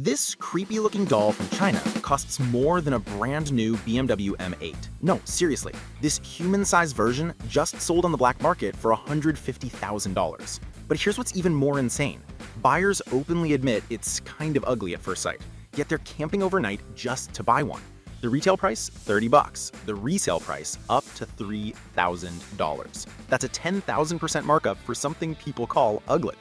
This creepy-looking doll from China costs more than a brand new BMW M8. No, seriously, this human-sized version just sold on the black market for $150,000. But here's what's even more insane. Buyers openly admit it's kind of ugly at first sight, yet they're camping overnight just to buy one. The retail price, $30. The resale price, up to $3,000. That's a 10,000% markup for something people call ugly.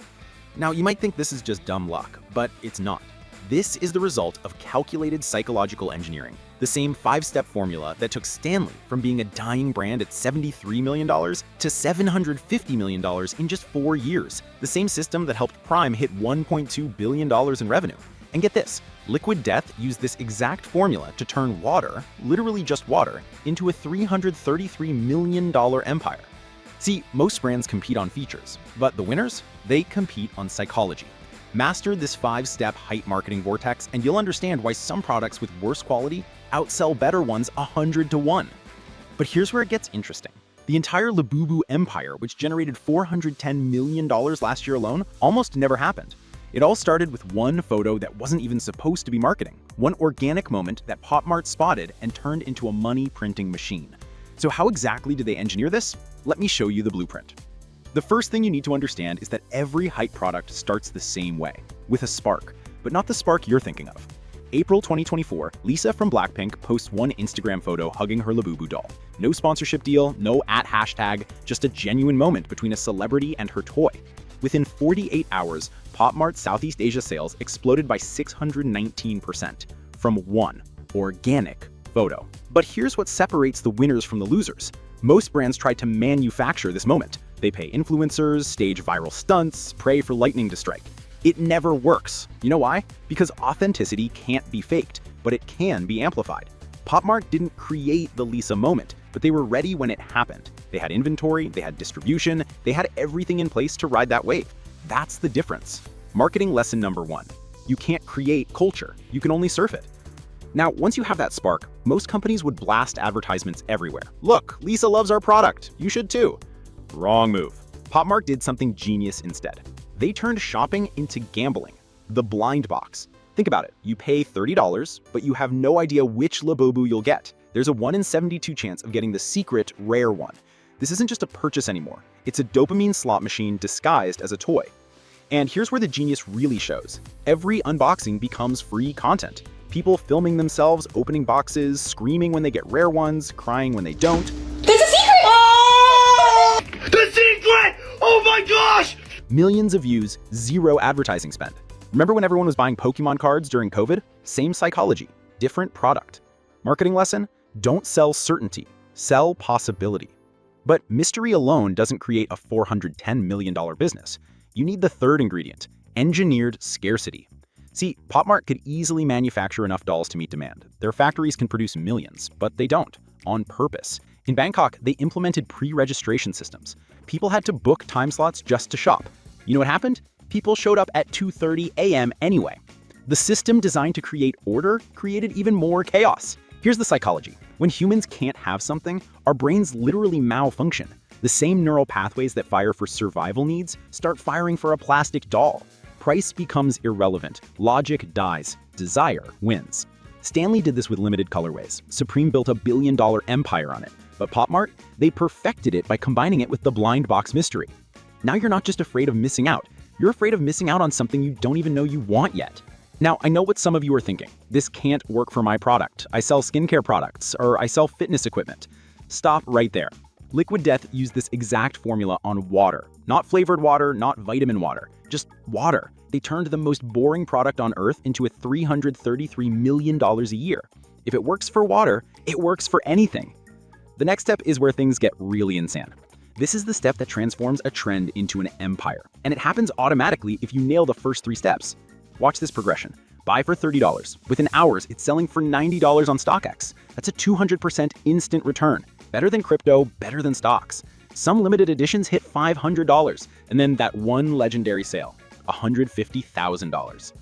Now, you might think this is just dumb luck, but it's not. This is the result of calculated psychological engineering, the same 5-step formula that took Stanley from being a dying brand at $73 million to $750 million in just 4 years, the same system that helped Prime hit $1.2 billion in revenue. And get this, Liquid Death used this exact formula to turn water, literally just water, into a $333 million empire. See, most brands compete on features, but the winners? They compete on psychology. Master this 5-step hype marketing vortex and you'll understand why some products with worse quality outsell better ones 100 to 1. But here's where it gets interesting. The entire Labubu empire, which generated $410 million last year alone, almost never happened. It all started with one photo that wasn't even supposed to be marketing, one organic moment that Popmart spotted and turned into a money-printing machine. So how exactly did they engineer this? Let me show you the blueprint. The first thing you need to understand is that every hype product starts the same way, with a spark, but not the spark you're thinking of. April 2024, Lisa from Blackpink posts one Instagram photo hugging her Labubu doll. No sponsorship deal, no @hashtag, just a genuine moment between a celebrity and her toy. Within 48 hours, Popmart Southeast Asia sales exploded by 619% from one organic photo. But here's what separates the winners from the losers. Most brands try to manufacture this moment. They pay influencers, stage viral stunts, pray for lightning to strike. It never works. You know why? Because authenticity can't be faked, but it can be amplified. Popmart didn't create the Lisa moment, but they were ready when it happened. They had inventory, they had distribution, they had everything in place to ride that wave. That's the difference. Marketing lesson number 1. You can't create culture, you can only surf it. Now, once you have that spark, most companies would blast advertisements everywhere. Look, Lisa loves our product, you should too. Wrong move. Popmart did something genius instead. They turned shopping into gambling. The blind box. Think about it. You pay $30, but you have no idea which Labubu you'll get. There's a 1 in 72 chance of getting the secret, rare one. This isn't just a purchase anymore. It's a dopamine slot machine disguised as a toy. And here's where the genius really shows. Every unboxing becomes free content. People filming themselves, opening boxes, screaming when they get rare ones, crying when they don't. There's a secret! Oh! The secret! Oh my gosh! Millions of views, zero advertising spend. Remember when everyone was buying Pokemon cards during COVID? Same psychology, different product. Marketing lesson? Don't sell certainty, sell possibility. But mystery alone doesn't create a $410 million business. You need the third ingredient, engineered scarcity. See, Popmart could easily manufacture enough dolls to meet demand. Their factories can produce millions, but they don't, on purpose. In Bangkok, they implemented pre-registration systems. People had to book time slots just to shop. You know what happened? People showed up at 2:30 a.m. anyway. The system designed to create order created even more chaos. Here's the psychology. When humans can't have something, our brains literally malfunction. The same neural pathways that fire for survival needs start firing for a plastic doll. Price becomes irrelevant. Logic dies. Desire wins. Stanley did this with limited colorways. Supreme built a billion-dollar empire on it. But Popmart, they perfected it by combining it with the blind box mystery. Now you're not just afraid of missing out. You're afraid of missing out on something you don't even know you want yet. Now, I know what some of you are thinking. This can't work for my product. I sell skincare products, or I sell fitness equipment. Stop right there. Liquid Death used this exact formula on water. Not flavored water, not vitamin water. Just water. They turned the most boring product on earth into a $333 million a year. If it works for water, it works for anything. The next step is where things get really insane. This is the step that transforms a trend into an empire. And it happens automatically if you nail the first 3 steps. Watch this progression. Buy for $30. Within hours, it's selling for $90 on StockX. That's a 200% instant return. Better than crypto, better than stocks. Some limited editions hit $500, and then that one legendary sale, $150,000.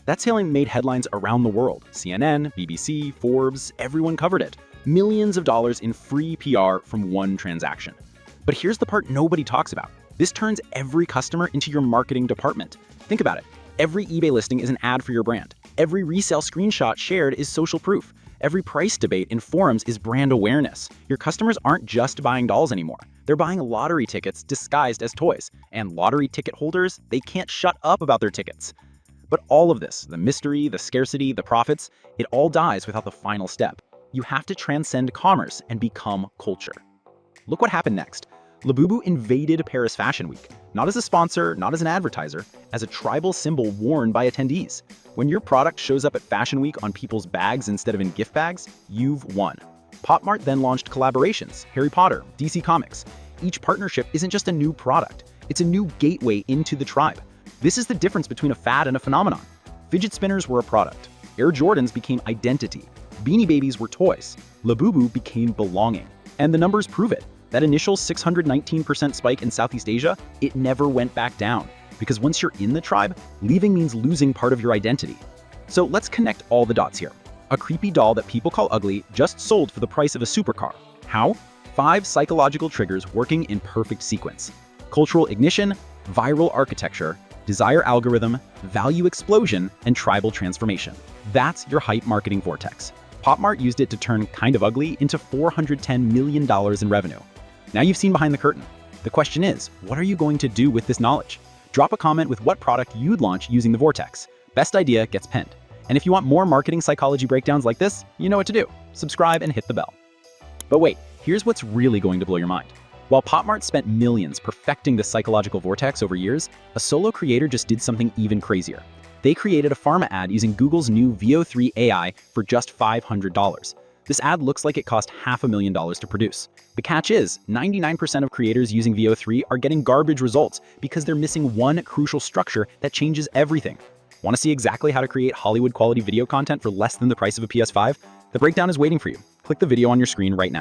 That sale made headlines around the world. CNN, BBC, Forbes, everyone covered it. Millions of dollars in free PR from one transaction. But here's the part nobody talks about. This turns every customer into your marketing department. Think about it. Every eBay listing is an ad for your brand. Every resale screenshot shared is social proof. Every price debate in forums is brand awareness. Your customers aren't just buying dolls anymore. They're buying lottery tickets disguised as toys. And lottery ticket holders, they can't shut up about their tickets. But all of this, the mystery, the scarcity, the profits, it all dies without the final step. You have to transcend commerce and become culture. Look what happened next. Labubu invaded Paris Fashion Week, not as a sponsor, not as an advertiser, as a tribal symbol worn by attendees. When your product shows up at Fashion Week on people's bags instead of in gift bags, you've won. Popmart then launched collaborations, Harry Potter, DC Comics. Each partnership isn't just a new product, it's a new gateway into the tribe. This is the difference between a fad and a phenomenon. Fidget spinners were a product. Air Jordans became identity. Beanie Babies were toys. Labubu became belonging. And the numbers prove it. That initial 619% spike in Southeast Asia, it never went back down. Because once you're in the tribe, leaving means losing part of your identity. So let's connect all the dots here. A creepy doll that people call ugly just sold for the price of a supercar. How? 5 psychological triggers working in perfect sequence. Cultural ignition, viral architecture, desire algorithm, value explosion, and tribal transformation. That's your hype marketing vortex. Popmart used it to turn Kind of Ugly into $410 million in revenue. Now you've seen behind the curtain. The question is, what are you going to do with this knowledge? Drop a comment with what product you'd launch using the vortex. Best idea gets pinned. And if you want more marketing psychology breakdowns like this, you know what to do. Subscribe and hit the bell. But wait, here's what's really going to blow your mind. While Popmart spent millions perfecting the psychological vortex over years, a solo creator just did something even crazier. They created a pharma ad using Google's new VO3 AI for just $500. This ad looks like it cost $500,000 to produce. The catch is, 99% of creators using VO3 are getting garbage results because they're missing one crucial structure that changes everything. Want to see exactly how to create Hollywood-quality video content for less than the price of a PS5? The breakdown is waiting for you. Click the video on your screen right now.